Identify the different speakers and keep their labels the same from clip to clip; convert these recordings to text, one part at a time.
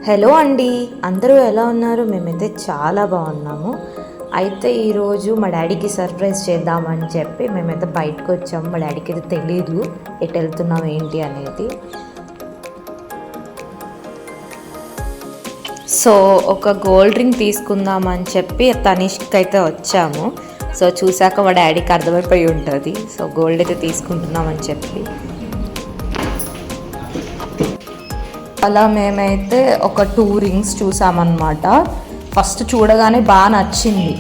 Speaker 1: Hello అండి, అందరూ ఎలా ఉన్నారు? మేమైతే చాలా బాగున్నాము. అయితే ఈరోజు మా డాడీకి సర్ప్రైజ్ చేద్దామని చెప్పి మేమైతే బయటకు వచ్చాము. మా డాడీకి అయితే తెలీదు ఎటు వెళ్తున్నాం ఏంటి అనేది. సో ఒక గోల్డ్ రింగ్ తీసుకుందామని చెప్పి తనిష్కి అయితే వచ్చాము. సో చూసాక మా డాడీకి అర్థమైపోయి ఉంటుంది. సో గోల్డ్ అయితే తీసుకుంటున్నామని చెప్పి అలా మేమైతే ఒక 2 రింగ్స్ చూసామన్నమాట. ఫస్ట్ చూడగానే బాగా నచ్చింది.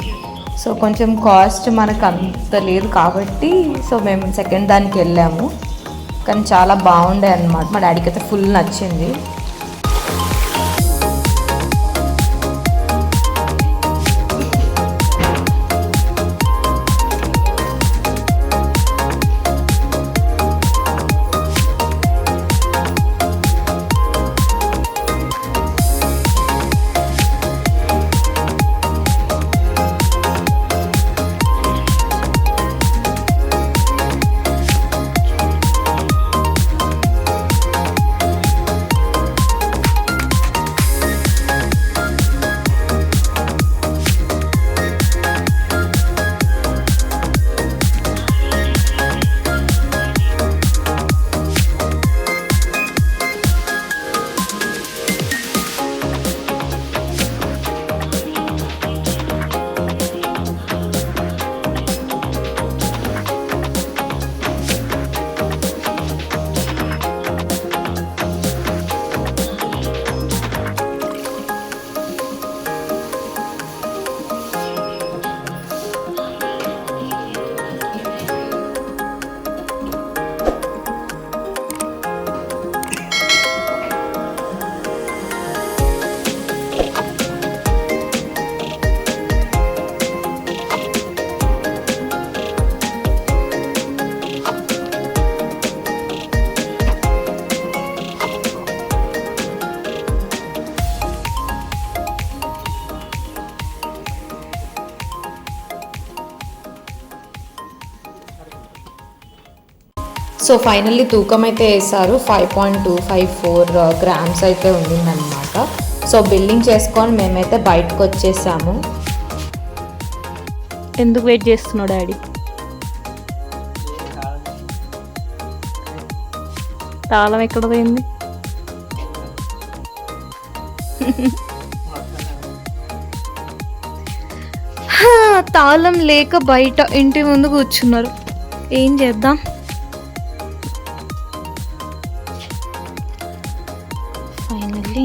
Speaker 1: సో కొంచెం కాస్ట్ మనకు అంత లేదు కాబట్టి సో మేము సెకండ్ దానికి వెళ్ళాము. కానీ చాలా బాగుండే అన్నమాట. మా డాడీకి అయితే ఫుల్ నచ్చింది. సో ఫైనల్లీ తూకం అయితే వేసారు. 5.254 గ్రామ్స్ అయితే ఉండిందనమాట. సో బిల్లింగ్ చేసుకొని మేమైతే బయటకు వచ్చేసాము.
Speaker 2: ఎందుకు వెయిట్ చేస్తున్నావు డాడీ? తాళం ఎక్కడ పోయింది? తాళం లేక బయట ఇంటి ముందు కూర్చున్నారు. ఏం చేద్దాం? ఫైనల్లీ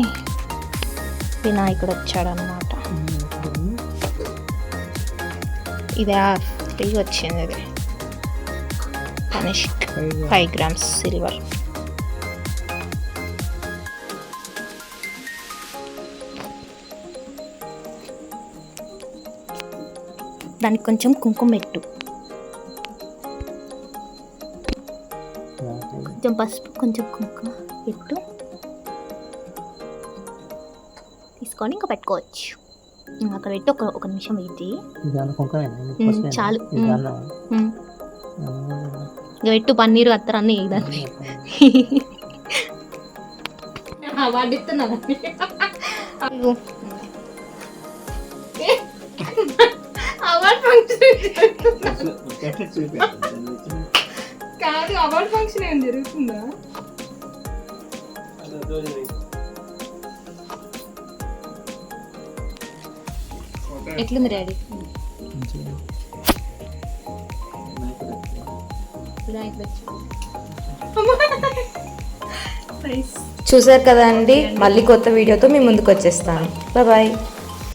Speaker 2: వినాయకుడు వచ్చాడనమాట. ఇది ఫ్రీ వచ్చింది. ఇది తనిష్క్ 5 grams సిల్వర్. దానికి కొంచెం కుంకుమ పెట్టు, కొంచెం పసుపు, కొంచెం కుంకుమ పెట్టు, తీసుకొని ఇంకా పెట్టుకోవచ్చు. అక్కడ పెట్టి ఒక నిమిషం ఇది చాలు. ఇంకా పెట్టు, పన్నీరు అత్తరు అన్నీ దాన్ని కాదు. అవార్డ్ ఫంక్షన్ ఏం జరుగుతుందా? ఎట్లుంది డాడీ? చూసారు కదా అండి, మళ్ళీ కొత్త వీడియోతో మీ ముందుకు వచ్చేస్తాను. బాయ్.